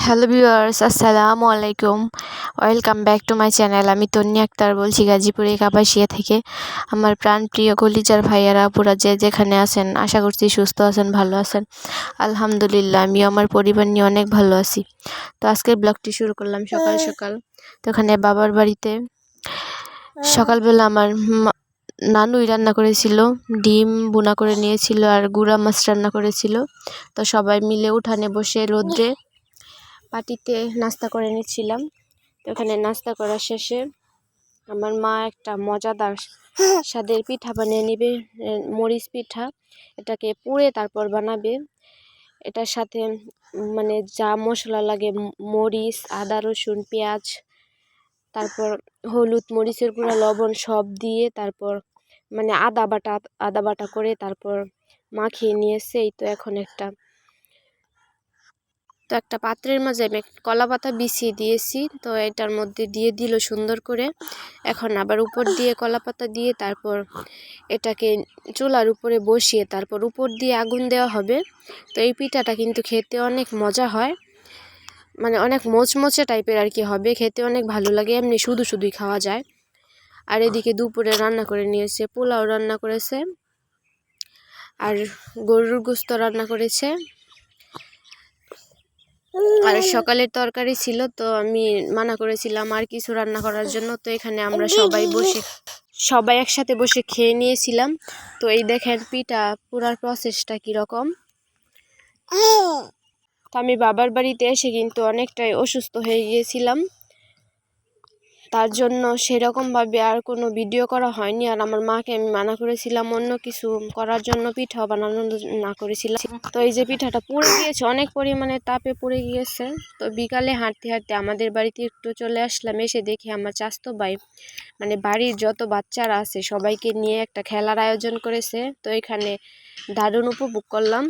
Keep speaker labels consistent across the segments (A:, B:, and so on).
A: Hello viewers, আসসালামু আলাইকুম। Welcome back to my channel. আমি তন্নি আক্তার বলছি গাজীপুরে কাপাসিয়া থেকে। আমার প্রাণপ্রিয় কলিজার ভাইয়ারা আপুরা যে যেখানে আছেন, আশা করছি সুস্থ আছেন, ভালো আছেন। আলহামদুলিল্লাহ, আমিও আমার পরিবার নিয়ে অনেক ভালো আছি। তো আজকের ব্লগটি শুরু করলাম সকাল সকাল। তো ওখানে বাবার বাড়িতে সকালবেলা আমার নানুই রান্না করেছিল, ডিম বোনা করে নিয়েছিল আর গুঁড়া মাছ রান্না করেছিল। তো সবাই মিলে উঠানে বসে রোদ্রে পাটিতে নাস্তা করে নিচ্ছিলাম। তো ওখানে নাস্তা করার শেষে আমার মা একটা মজাদার স্বাদের পিঠা বানিয়ে নেবে, মরিচ পিঠা। এটাকে পুড়ে তারপর বানাবে। এটার সাথে মানে যা মশলা লাগে, মরিচ, আদা, রসুন, পেঁয়াজ, তারপর হলুদ, মরিচের গুঁড়া, লবণ সব দিয়ে তারপর মানে আদা বাটা করে তারপর মাখিয়ে নিয়েছে। এই তো এখন একটা পাত্রের মাঝে আমি কলা পাতা বিছিয়ে দিয়েছি। তো এটার মধ্যে দিয়ে দিল সুন্দর করে। এখন আবার উপর দিয়ে কলা পাতা দিয়ে তারপর এটাকে চুলার উপরে বসিয়ে তারপর উপর দিয়ে আগুন দেওয়া হবে। তো এই পিঠাটা কিন্তু খেতে অনেক মজা হয়, মানে অনেক মোচমোচে টাইপের আর কি হবে, খেতে অনেক ভালো লাগে। এমনি শুধুই খাওয়া যায়। আর এদিকে দুপুরে রান্না করে নিয়েছে, পোলাও রান্না করেছে আর গরুর গোশত রান্না করেছে আর সকালের তরকারি ছিল। তো আমি মানা করেছিলাম আর কিছু রান্না করার জন্য। তো এখানে আমরা সবাই একসাথে বসে খেয়ে নিয়েছিলাম। তো এই দেখেন পিঠা পুরার প্রসেসটা কীরকম। তো আমি বাবার বাড়িতে এসে কিন্তু অনেকটাই অসুস্থ হয়ে গিয়েছিলাম, তার জন্য সেরকমভাবে আর কোনো ভিডিও করা হয়নি। আর আমার মাকে আমি মানা করেছিলাম অন্য কিছু করার জন্য, পিঠা বানানো না করেছিলাম। তো এই যে পিঠাটা পুড়ে গিয়েছে, অনেক পরিমাণে তাপে পুড়ে গিয়েছে। তো বিকালে হাঁটতে হাঁটতে আমাদের বাড়িতে একটু চলে আসলাম। এসে দেখি আমার চাচাতো ভাই মানে বাড়ির যত বাচ্চারা আছে সবাইকে নিয়ে একটা খেলার আয়োজন করেছে। তো এখানে দারুণ উপভোগ করলাম।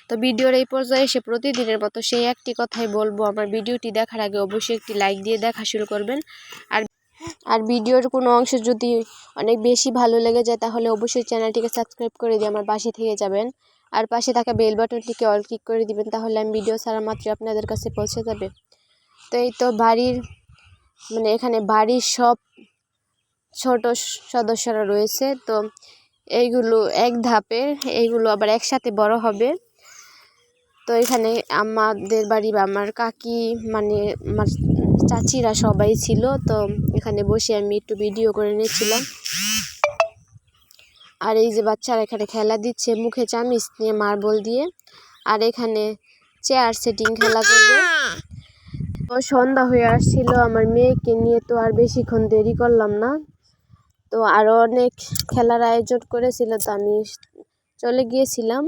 A: তো ভিডিওর এই পর্যায়ে এসে প্রতিদিনের মতো সেই একটি কথাই বলবো, আমার ভিডিওটি দেখার আগে অবশ্যই একটি লাইক দিয়ে দেখা শুরু করবেন। আর ভিডিওর কোনো অংশ যদি অনেক বেশি ভালো লেগে যায় তাহলে অবশ্যই চ্যানেলটিকে সাবস্ক্রাইব করে দিয়ে আমার পাশে থেকে যাবেন। আর পাশে থাকা বেল বাটনটিকে অল ক্লিক করে দিবেন, তাহলে আমি ভিডিও ছাড়া মাত্রই আপনাদের কাছে পৌঁছে যাবে। তো এই তো এখানে বাড়ির সব ছোট সদস্যরা রয়েছে। তো এইগুলো এক ধাপের, এইগুলো আবার একসাথে বড় হবে। তো এখানে আমাদের বাড়ি বা আমার কাকি মানে আমার চাচিরা সবাই ছিল। তো এখানে বসে আমি একটু ভিডিও করে নিয়েছিলাম। আর এই যে বাচ্চারা এখানে খেলা দিচ্ছে মুখে চামিচ নিয়ে মার্বল দিয়ে। আর এখানে চেয়ার সেটিং খেলা করবে। তো সন্ধ্যা হয়ে আসছিল, আমার মেয়েকে নিয়ে তো আর বেশিক্ষণ দেরি করলাম না। তো আরও অনেক খেলার আয়োজন করেছিল, তো আমি চলে গিয়েছিলাম।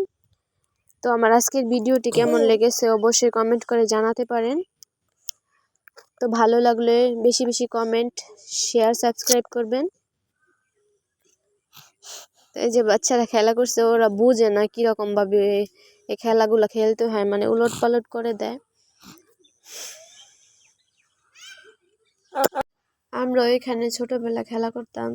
A: তো আমার আজকের ভিডিওটি কেমন লেগেছে অবশ্যই কমেন্ট করে জানাতে পারেন। তো ভালো লাগলে বেশি বেশি কমেন্ট, শেয়ার, সাবস্ক্রাইব করবেন। তো এই যে বাচ্চারা খেলা করছে, ওরা বুঝে না কীরকমভাবে এই খেলাগুলো খেলতে হয়, মানে উলট পালট করে দেয়। আমরা এখানে ছোটোবেলা খেলা করতাম,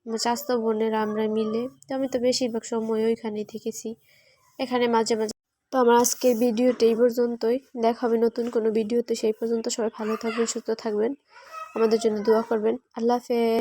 A: আমার চাচাতো বোনেরা আমরা মিলে। তো আমি তো বেশিরভাগ সময় ওইখানেই থেকেছি, এখানে মাঝে মাঝে। তো আমার আজকের ভিডিওটা এই পর্যন্তই, দেখা হবে নতুন কোনো ভিডিওতে। সেই পর্যন্ত সবাই ভালো থাকবেন, সুস্থ থাকবেন, আমাদের জন্য দোয়া করবেন। আল্লাহ হাফেজ।